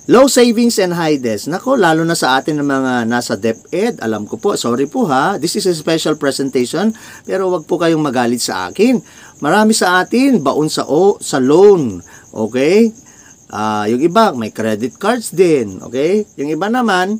Low savings and high debts. Nako, lalo na sa atin ng mga nasa DepEd. Alam ko po, sorry po ha. This is a special presentation, pero wag po kayong magalit sa akin. Marami sa atin baon sa loan. Okay? Yung iba, may credit cards din. Okay? Yung iba naman,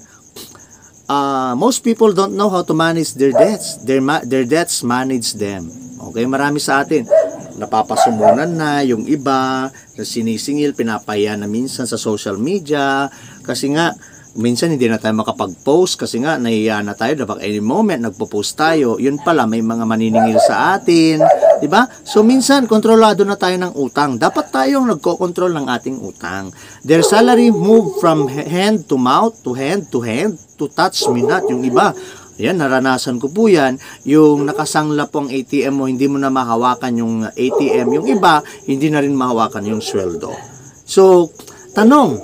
most people don't know how to manage their debts. Their debts manage them. Okay? Marami sa atin. Napapasumunan na yung iba, sinisingil, pinapaya na minsan sa social media, kasi nga, minsan hindi na tayo makapag-post, kasi nga, nahiya na tayo, dapat any moment, nagpo-post tayo, yun pala, may mga maniningil sa atin, diba? So, minsan, kontrolado na tayo ng utang. Dapat tayong nagko-control ng ating utang. Their salary move from hand to mouth, to hand, to touch me not, yung iba. Yan, naranasan ko po yan. Yung nakasangla po ang ATM mo, hindi mo na mahawakan yung ATM. Yung iba, hindi na rin mahawakan yung sweldo. So, tanong,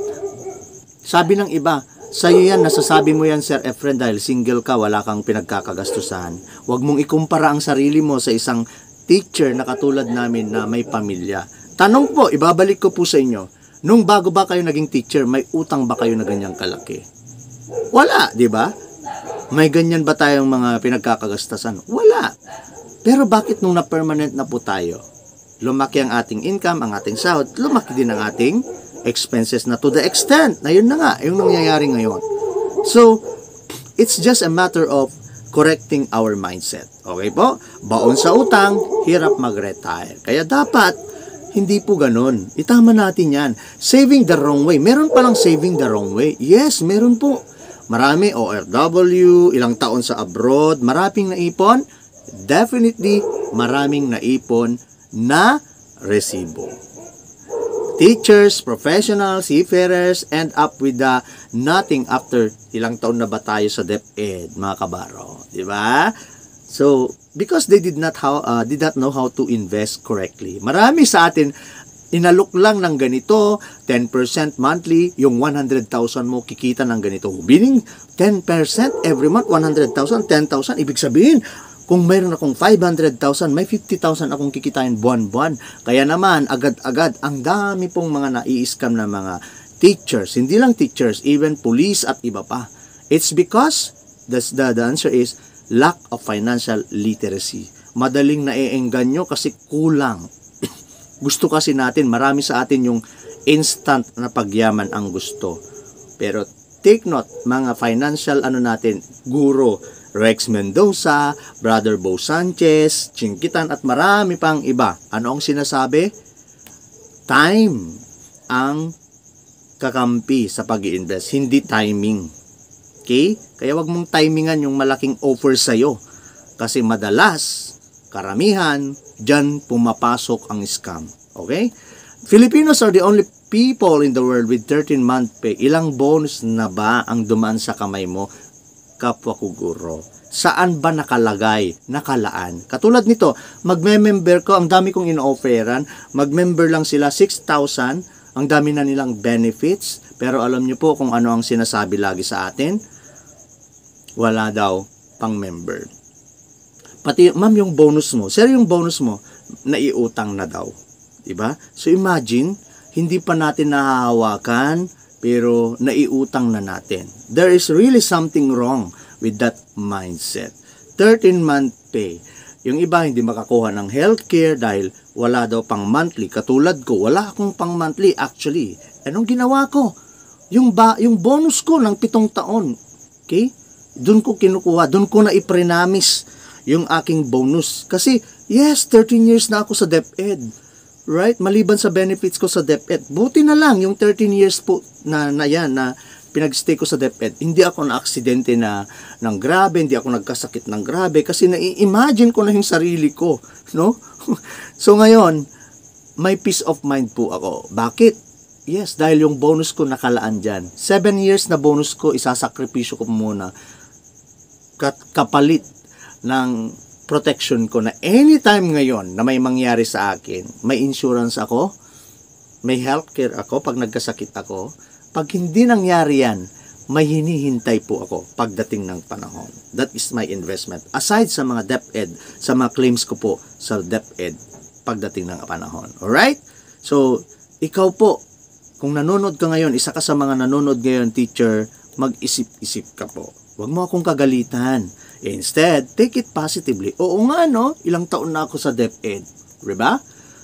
sabi ng iba, sa'yo yan, nasasabi mo yan, Sir Efren, dahil single ka, wala kang pinagkakagastusan. Huwag mong ikumpara ang sarili mo sa isang teacher na katulad namin na may pamilya. Tanong po, ibabalik ko po sa inyo, nung bago ba kayo naging teacher, may utang ba kayo na ganyang kalaki? Wala, di ba? May ganyan ba tayong mga pinagkakagastasan? Wala. Pero bakit nung na-permanent na po tayo? Lumaki ang ating income, ang ating sahod, lumaki din ang ating expenses na to the extent na yun na nga, yung nangyayari ngayon. So, it's just a matter of correcting our mindset. Okay po? Baon sa utang, hirap mag-retire. Kaya dapat, hindi po ganun. Itama natin yan. Saving the wrong way. Meron palang saving the wrong way. Yes, meron po. Marami, OFW, ilang taon sa abroad, maraming naipon, definitely maraming naipon na resibo. Teachers, professionals, seafarers end up with the nothing after ilang taon na ba tayo sa DepEd, mga kabaro. Diba? So, because they did not know how to invest correctly. Marami sa atin, inalok lang ng ganito, 10% monthly, yung 100,000 mo kikita ng ganito. Meaning, 10% every month, 100,000, 10,000. Ibig sabihin, kung mayroon akong 500,000, may 50,000 akong kikitain buwan-buwan. Kaya naman, agad-agad, ang dami pong mga nai-scam na mga teachers. Hindi lang teachers, even police at iba pa. It's because, the answer is, lack of financial literacy. Madaling naiengganyo kasi kulang. Gusto kasi natin, marami sa atin yung instant na pagyaman ang gusto. Pero take note, mga financial natin, guro, Rex Mendoza, Brother Bo Sanchez, Chinkitan at marami pang iba. Ano ang sinasabi? Time ang kakampi sa pag-i-invest, hindi timing. Okay? Kaya wag mong timingan yung malaking offer sa'yo. Kasi madalas, karamihan, dyan pumapasok ang scam. Okay? Filipinos are the only people in the world with 13-month pay. Ilang bonus na ba ang dumaan sa kamay mo, kapwa ko guro? Saan ba nakalagay, nakalaan? Katulad nito, magme-member ko, ang dami kong ino-offeran, mag-member lang sila 6,000, ang dami na nilang benefits, pero alam nyo po kung ano ang sinasabi lagi sa atin? Wala daw pang member. Pati, ma'am, yung bonus mo, sir, yung bonus mo, naiutang na daw. Diba? So, imagine, hindi pa natin nahahawakan, pero naiutang na natin. There is really something wrong with that mindset. 13-month pay. Yung iba, hindi makakuha ng healthcare dahil wala daw pang monthly. Katulad ko, wala akong pang monthly actually. Anong ginawa ko? Yung bonus ko ng 7 taon. Okay? Doon ko kinukuha, doon ko na iprenamis yung aking bonus. Kasi, yes, 13 years na ako sa DepEd. Right? Maliban sa benefits ko sa DepEd. Buti na lang yung 13 years po na pinag-stay ko sa DepEd. Hindi ako na-aksidente ng grabe, hindi ako nagkasakit ng grabe kasi na-imagine ko na yung sarili ko. No? So ngayon, may peace of mind po ako. Bakit? Yes, dahil yung bonus ko nakalaan dyan. 7 years na bonus ko, isasakripisyo ko muna. Kapalit ng protection ko na anytime ngayon na may mangyari sa akin, may insurance ako, may healthcare ako pag nagkasakit ako. Pag hindi nangyari yan, may hinihintay po ako pagdating ng panahon. That is my investment. Aside sa mga DepEd, sa mga claims ko po sa DepEd pagdating ng panahon. Alright? So, ikaw po, kung nanonood ka ngayon, isa ka sa mga nanonood ngayon, teacher, mag-isip-isip ka po. Huwag mo akong kagalitan. Instead, take it positively. Oo nga, no? Ilang taon na ako sa DepEd. Diba?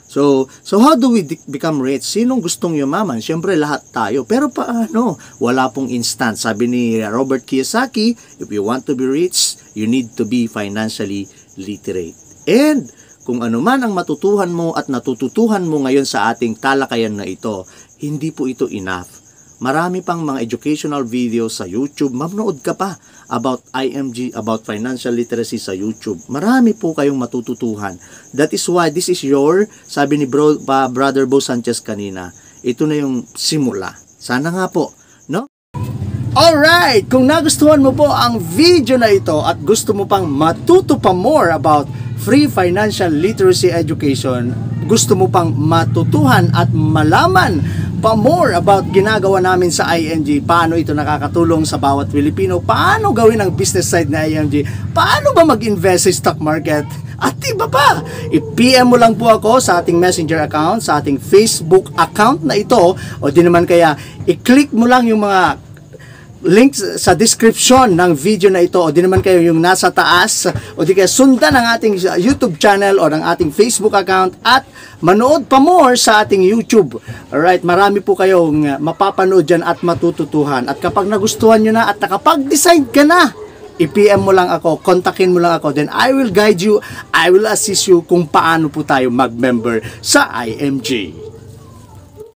So how do we become rich? Sinong gustong yumaman? Siyempre, lahat tayo. Pero paano? Wala pong instant. Sabi ni Robert Kiyosaki, if you want to be rich, you need to be financially literate. And kung ano man ang matutuhan mo at natututuhan mo ngayon sa ating talakayan na ito, hindi po ito enough. Marami pang mga educational videos sa YouTube. Manood ka pa about IMG, about financial literacy sa YouTube. Marami po kayong matututuhan. That is why this is your, sabi ni Brother Bo Sanchez kanina, ito na yung simula. Sana nga po, no? Alright! Kung nagustuhan mo po ang video na ito at gusto mo pang matuto pa more about free financial literacy education, gusto mo pang matutuhan at malaman pa more about ginagawa namin sa IMG, paano ito nakakatulong sa bawat Pilipino, paano gawin ang business side na IMG, paano ba mag-invest sa stock market, at iba pa, i-PM mo lang po ako sa ating messenger account, sa ating Facebook account na ito, o di naman kaya i-click mo lang yung mga links sa description ng video na ito, o di naman kayo yung nasa taas, o di kaya sundan ang ating YouTube channel o ng ating Facebook account at manood pa more sa ating YouTube. Alright, marami po kayong mapapanood dyan at matututuhan. At kapag nagustuhan nyo na at nakapag-decide ka na, i-PM mo lang ako, kontakin mo lang ako, then I will guide you, I will assist you kung paano po tayo mag-member sa IMG.